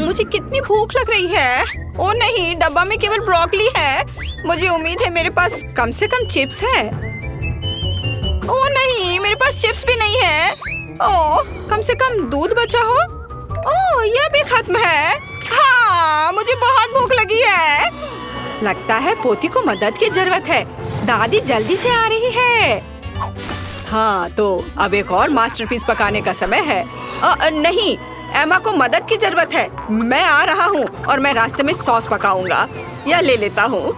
मुझे कितनी भूख लग रही है। ओ नहीं, डब्बा में केवल ब्रोकली है। मुझे उम्मीद है मेरे पास कम से कम चिप्स है। ओ नहीं, मेरे पास चिप्स भी नहीं है। ओ, कम से कम दूध बचा हो। ओ, यह भी खत्म है। हाँ, मुझे बहुत भूख लगी है। लगता है पोती को मदद की जरूरत है। दादी जल्दी से आ रही है। हाँ, तो अब एक और मास्टरपीस पकाने का समय है। नहीं, एमा को मदद की जरूरत है। मैं आ रहा हूँ और मैं रास्ते में सॉस पकाऊंगा। या ले लेता हूँ।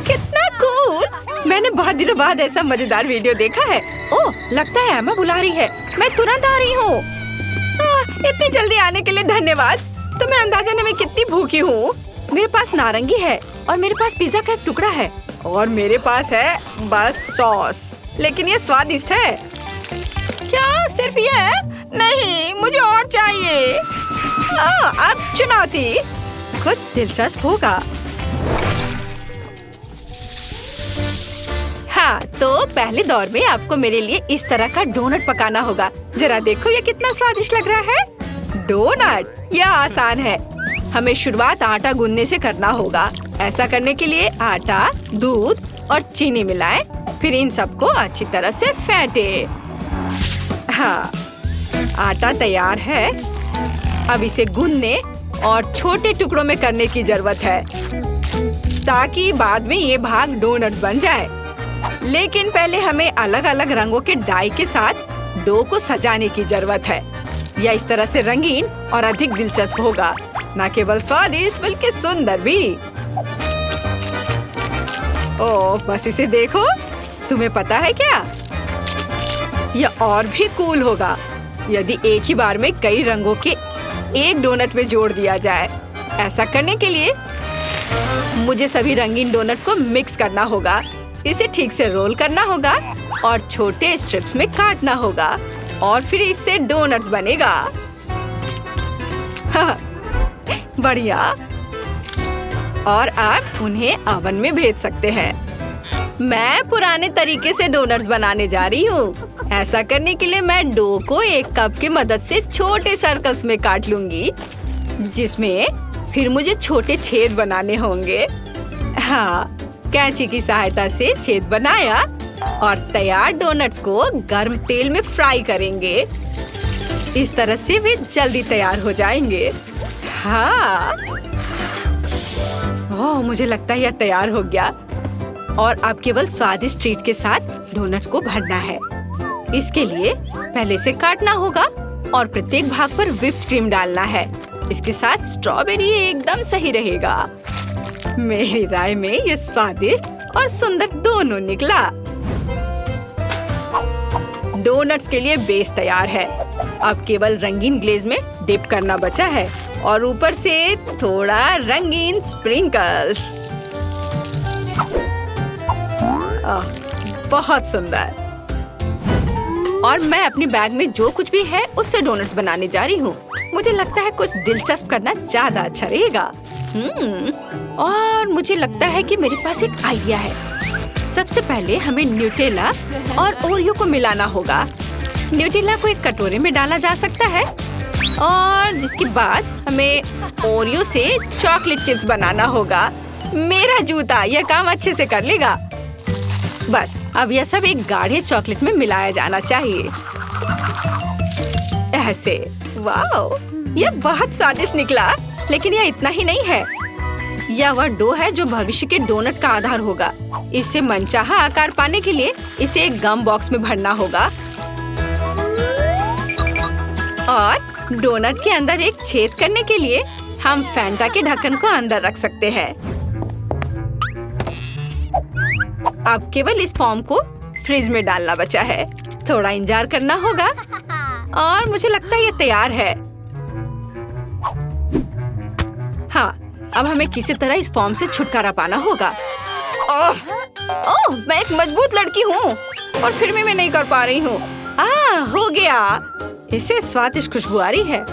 कितना कूल! मैंने बहुत दिनों बाद ऐसा मजेदार वीडियो देखा है। ओह, लगता है एमा बुला रही है। मैं तुरंत आ रही हूँ। इतनी जल्दी आने के लिए धन्यवाद। तुम्हें अंदाजा नहीं मैं कितनी भूखी हूँ। मेरे पास नारंगी है और मेरे पास पिज्जा का एक टुकड़ा है और मेरे पास है बस सॉस। लेकिन ये स्वादिष्ट है। क्या सिर्फ ये? नहीं, मुझे और चाहिए। अब चुनौती कुछ दिलचस्प होगा। हाँ, तो पहले दौर में आपको मेरे लिए इस तरह का डोनट पकाना होगा। जरा देखो ये कितना स्वादिष्ट लग रहा है। डोनट, यह आसान है। हमें शुरुआत आटा गूंदने से करना होगा। ऐसा करने के लिए आटा, दूध और चीनी मिलाएं। फिर इन सबको अच्छी तरह से फेंटे। हाँ, आटा तैयार है। अब इसे गूंदने और छोटे टुकड़ों में करने की जरूरत है ताकि बाद में ये भाग डोनट्स बन जाए। लेकिन पहले हमें अलग अलग रंगों के डाई के साथ डो को सजाने की जरूरत है। यह इस तरह से रंगीन और अधिक दिलचस्प होगा। न केवल स्वादिष्ट बल्कि सुंदर भी। ओह, बस इसे देखो। तुम्हें पता है क्या, यह और भी कूल होगा यदि एक ही बार में कई रंगों के एक डोनट में जोड़ दिया जाए। ऐसा करने के लिए मुझे सभी रंगीन डोनट को मिक्स करना होगा। इसे ठीक से रोल करना होगा और छोटे स्ट्रिप्स में काटना होगा और फिर इससे डोनट्स बनेगा। हाँ, बढ़िया। और आप उन्हें ओवन में भेज सकते हैं। मैं पुराने तरीके से डोनट्स बनाने जा रही हूँ। ऐसा करने के लिए मैं डो को एक कप की मदद से छोटे सर्कल्स में काट लूंगी, जिसमें फिर मुझे छोटे छेद बनाने होंगे। हाँ, कैंची की सहायता से छेद बनाया और तैयार डोनट्स को गर्म तेल में फ्राई करेंगे। इस तरह से वे जल्दी तैयार हो जाएंगे। हाँ, ओह, मुझे लगता है यह तैयार हो गया। और अब केवल स्वादिष्ट ट्रीट के साथ डोनट को भरना है। इसके लिए पहले से काटना होगा और प्रत्येक भाग पर व्हिप्ड क्रीम डालना है। इसके साथ स्ट्रॉबेरी एकदम सही रहेगा। मेरी राय में ये स्वादिष्ट और सुंदर दोनों निकला। डोनट्स के लिए बेस तैयार है। अब केवल रंगीन ग्लेज में डिप करना बचा है और ऊपर से थोड़ा रंगीन स्प्रिंकल्स। बहुत सुंदर। और मैं अपने बैग में जो कुछ भी है उससे डोनट्स बनाने जा रही हूँ। मुझे लगता है कुछ दिलचस्प करना ज्यादा अच्छा रहेगा। और मुझे लगता है कि मेरे पास एक आइडिया है। सबसे पहले हमें न्यूटेला और ओरियो को मिलाना होगा। न्यूटेला को एक कटोरे में डाला जा सकता है और जिसके बाद हमें ओरियो से चॉकलेट चिप्स बनाना होगा। मेरा जूता यह काम अच्छे से कर लेगा। बस अब यह सब एक गाढ़े चॉकलेट में मिलाया जाना चाहिए। ऐसे। वाओ, यह बहुत स्वादिष्ट निकला। लेकिन यह इतना ही नहीं है। यह वह डो है जो भविष्य के डोनट का आधार होगा। इससे मनचाहा आकार पाने के लिए इसे एक गम बॉक्स में भरना होगा और डोनट के अंदर एक छेद करने के लिए हम फैंटा के ढक्कन को अंदर रख सकते हैं। अब केवल इस फॉर्म को फ्रिज में डालना बचा है। थोड़ा इंतजार करना होगा और मुझे लगता है ये तैयार है। हाँ, अब हमें किसी तरह इस फॉर्म से छुटकारा पाना होगा। ओह, मैं एक मजबूत लड़की हूँ और फिर भी मैं नहीं कर पा रही हूँ। हो गया। इससे स्वादिष्ट खुशबू आ रही है।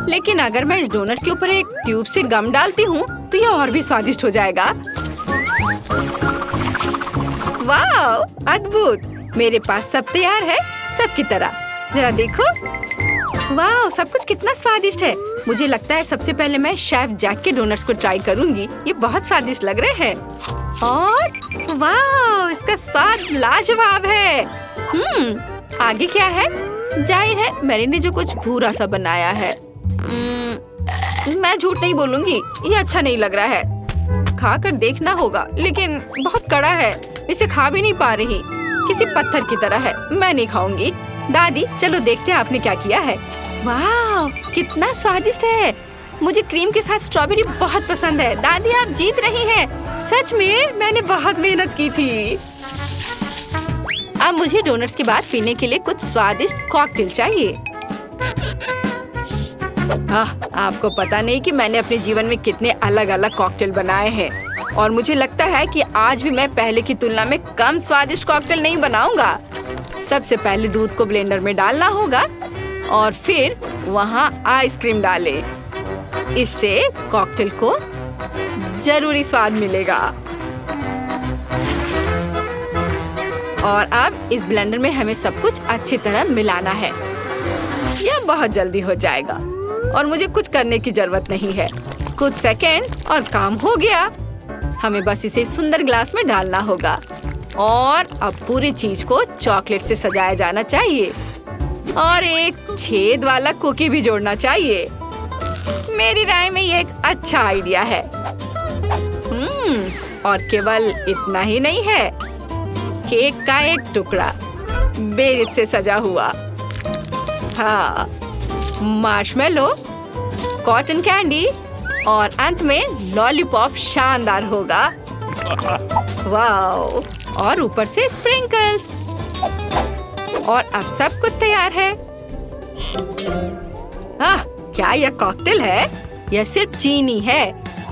लेकिन अगर मैं इस डोनट के ऊपर एक ट्यूब से गम डालती हूँ तो यह और भी स्वादिष्ट हो जाएगा। वाह, अद्भुत! मेरे पास सब तैयार है, सबकी तरह। जरा देखो। वाह, सब कुछ कितना स्वादिष्ट है। मुझे लगता है सबसे पहले मैं शेफ जैक के डोनट्स को ट्राई करूंगी। ये बहुत स्वादिष्ट लग रहे हैं और वाह, इसका स्वाद लाजवाब है। आगे क्या है? जाहिर है मैरी ने जो कुछ भूरा सा बनाया है। मैं झूठ नहीं बोलूंगी, ये अच्छा नहीं लग रहा है। खाकर देखना होगा, लेकिन बहुत कड़ा है, इसे खा भी नहीं पा रही। किसी पत्थर की तरह है, मैं नहीं खाऊंगी। दादी चलो देखते हैं आपने क्या किया है। वाह, कितना स्वादिष्ट है। मुझे क्रीम के साथ स्ट्रॉबेरी बहुत पसंद है। दादी आप जीत रही हैं। सच में मैंने बहुत मेहनत की थी। अब मुझे डोनट्स के बाद पीने के लिए कुछ स्वादिष्ट कॉकटेल चाहिए। आपको पता नहीं कि मैंने अपने जीवन में कितने अलग अलग कॉकटेल बनाए हैं और मुझे लगता है कि आज भी मैं पहले की तुलना में कम स्वादिष्ट कॉकटेल नहीं बनाऊंगा। सबसे पहले दूध को ब्लेंडर में डालना होगा और फिर वहाँ आइसक्रीम डालें। इससे कॉकटेल को जरूरी स्वाद मिलेगा। और अब इस ब्लेंडर में हमें सब कुछ अच्छी तरह मिलाना है। यह बहुत जल्दी हो जाएगा और मुझे कुछ करने की जरूरत नहीं है। कुछ सेकंड और काम हो गया। हमें बस इसे सुंदर ग्लास में डालना होगा और अब पूरी चीज को चॉकलेट से सजाया जाना चाहिए और एक छेद वाला कुकी भी जोड़ना चाहिए। मेरी राय में ये एक अच्छा आइडिया है। और केवल इतना ही नहीं है, केक का एक टुकड़ा बेरी से सजा हुआ। हाँ, मार्शमेलो, कॉटन कैंडी और अंत में लॉलीपॉप शानदार होगा। वाओ, और ऊपर से स्प्रिंकल्स। और अब सब कुछ तैयार है। क्या यह कॉकटेल है? यह सिर्फ चीनी है।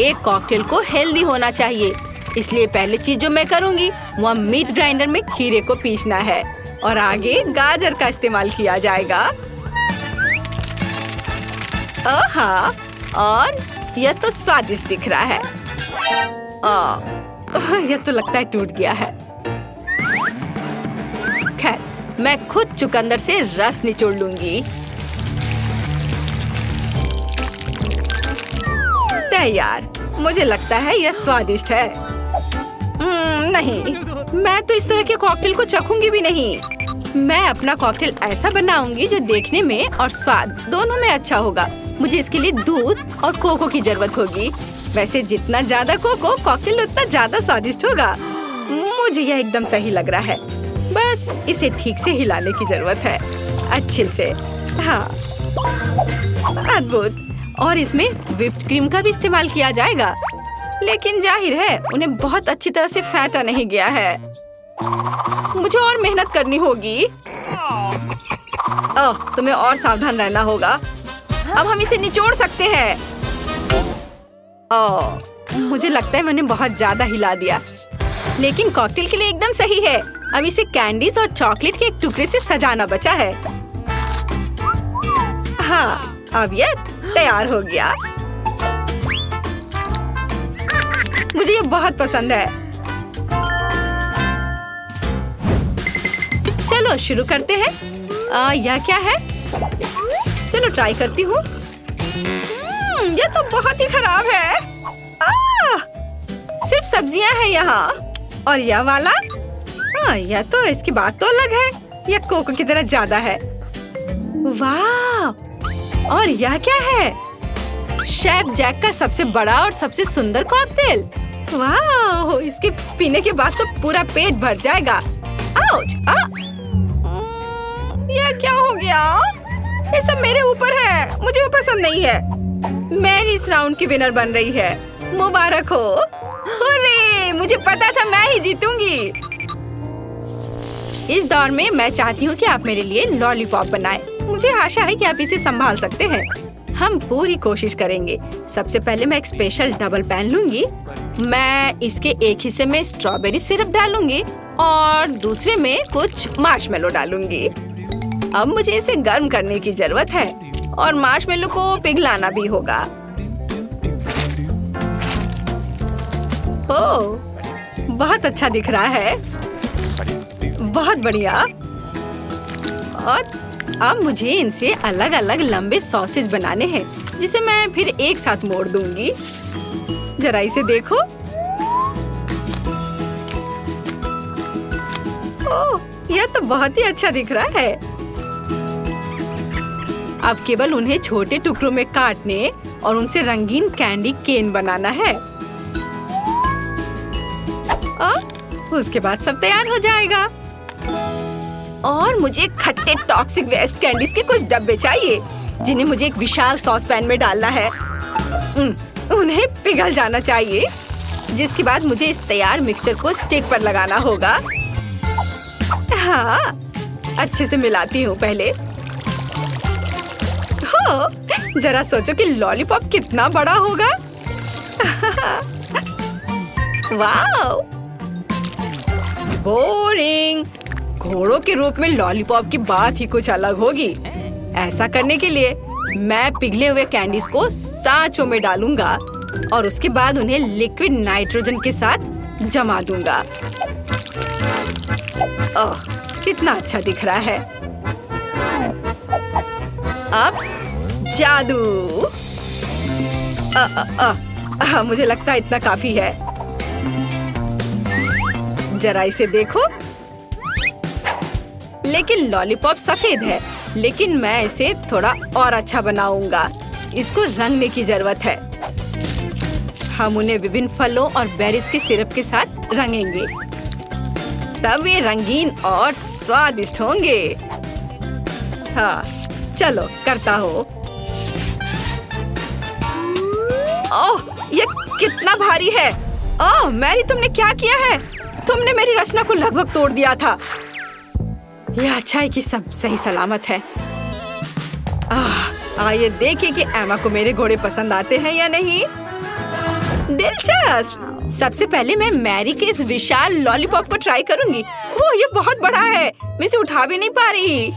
एक कॉकटेल को हेल्दी होना चाहिए, इसलिए पहली चीज जो मैं करूंगी वह मीट ग्राइंडर में खीरे को पीसना है और आगे गाजर का इस्तेमाल किया जाएगा। हाँ, और यह तो स्वादिष्ट दिख रहा है। यह तो लगता है टूट गया है। खैर, मैं खुद चुकंदर से रस निचोड़ लूंगी। तैयार। मुझे लगता है यह स्वादिष्ट है। नहीं, मैं तो इस तरह के कॉकटेल को चखूंगी भी नहीं। मैं अपना कॉकटेल ऐसा बनाऊंगी जो देखने में और स्वाद दोनों में अच्छा होगा। मुझे इसके लिए दूध और कोको की जरूरत होगी। वैसे जितना ज्यादा कोको कॉकटेल उतना ज्यादा स्वादिष्ट होगा। मुझे यह एकदम सही लग रहा है। बस इसे ठीक से हिलाने की जरूरत है, अच्छे से। हाँ, अद्भुत। और इसमें व्हिप्ड क्रीम का भी इस्तेमाल किया जाएगा, लेकिन जाहिर है उन्हें बहुत अच्छी तरह से फेंटा नहीं गया है। मुझे और मेहनत करनी होगी। तुम्हें और सावधान रहना होगा। अब हम इसे निचोड़ सकते हैं। मुझे लगता है मैंने बहुत ज्यादा हिला दिया, लेकिन कॉकटेल के लिए एकदम सही है। अब इसे कैंडीज और चॉकलेट के एक टुकड़े से सजाना बचा है। हाँ, अब यह तैयार हो गया। मुझे ये बहुत पसंद है। चलो शुरू करते हैं। यह क्या है? चलो ट्राई करती हूँ। ये तो बहुत ही खराब है। सिर्फ सब्जियां हैं यहाँ। और यह वाला? यह तो इसकी बात तो अलग है। यह कोको की तरह ज्यादा है। वाह! और यह क्या है? शेफ जैक का सबसे बड़ा और सबसे सुंदर कॉकटेल। वाह! इसके पीने के बाद तो पूरा पेट भर जाएगा। आउच! यह क्या हो गया? ये सब मेरे ऊपर है। मुझे वो पसंद नहीं है। मैरी इस राउंड की विनर बन रही है। मुबारक हो। हुर्रे! मुझे पता था मैं ही जीतूंगी। इस दौर में मैं चाहती हूँ कि आप मेरे लिए लॉलीपॉप बनाएं। मुझे आशा है कि आप इसे संभाल सकते हैं। हम पूरी कोशिश करेंगे। सबसे पहले मैं एक स्पेशल डबल पैन लूंगी। मैं इसके एक हिस्से में स्ट्रॉबेरी सिरप डालूंगी और दूसरे में कुछ मार्शमेलो डालूंगी। अब मुझे इसे गर्म करने की जरूरत है और मार्शमेलो को पिघलाना भी होगा। ओह, बहुत अच्छा दिख रहा है। बहुत बढ़िया। और अब मुझे इनसे अलग अलग लंबे सॉसेज बनाने हैं, जिसे मैं फिर एक साथ मोड़ दूंगी। जरा इसे देखो। ओह, यह तो बहुत ही अच्छा दिख रहा है। अब केवल उन्हें छोटे टुकड़ों में काटने और उनसे रंगीन कैंडी केन बनाना है। उसके बाद सब तैयार हो जाएगा। और मुझे खट्टे टॉक्सिक वेस्ट कैंडीज के कुछ डब्बे चाहिए, जिन्हें मुझे एक विशाल सॉस पैन में डालना है। उन्हें पिघल जाना चाहिए, जिसके बाद मुझे इस तैयार मिक्सचर को स्टिक पर लगाना होगा। हाँ, अच्छे से मिलाती हूँ पहले। हो, जरा सोचो कि लॉलीपॉप कितना बड़ा होगा। Wow, boring. घोड़ों के रूप में लॉलीपॉप की बात ही कुछ अलग होगी। ऐसा करने के लिए मैं पिघले हुए कैंडीज को सांचों में डालूंगा और उसके बाद उन्हें लिक्विड नाइट्रोजन के साथ जमा दूंगा। ओह, कितना अच्छा दिख रहा है। अब जादू। मुझे लगता है इतना काफी है। जरा इसे देखो। लेकिन लॉलीपॉप सफेद है, लेकिन मैं इसे थोड़ा और अच्छा बनाऊंगा। इसको रंगने की जरूरत है। हम उन्हें विभिन्न फलों और बेरीज के सिरप के साथ रंगेंगे, तब ये रंगीन और स्वादिष्ट होंगे। हाँ, चलो करता हो। ओह, ये कितना भारी है। ओह मैरी, तुमने क्या किया है? तुमने मेरी रचना को लगभग तोड़ दिया था। यह अच्छा है कि सब सही सलामत है। आइए देखें कि एमा को मेरे घोड़े पसंद आते हैं या नहीं। दिलचस्प। सबसे पहले मैं मैरी के इस विशाल लॉलीपॉप को ट्राई करूंगी। ओह, ये बहुत बड़ा है, मैं इसे उठा भी नहीं पा रही।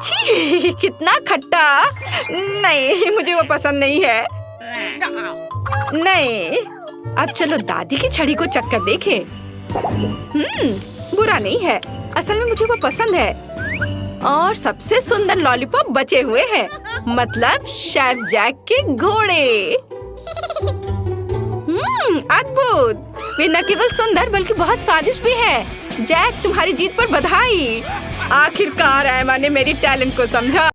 छी, कितना खट्टा। नहीं, मुझे वो पसंद नहीं है। नहीं, अब चलो दादी की छड़ी को चक्कर देखें। बुरा नहीं है, असल में मुझे वो पसंद है। और सबसे सुंदर लॉलीपॉप बचे हुए हैं, मतलब शेफ जैक के घोड़े। अद्भुत। वे न केवल सुंदर बल्कि बहुत स्वादिष्ट भी हैं। जैक, तुम्हारी जीत पर बधाई। आखिरकार एमा ने मेरी टैलेंट को समझा।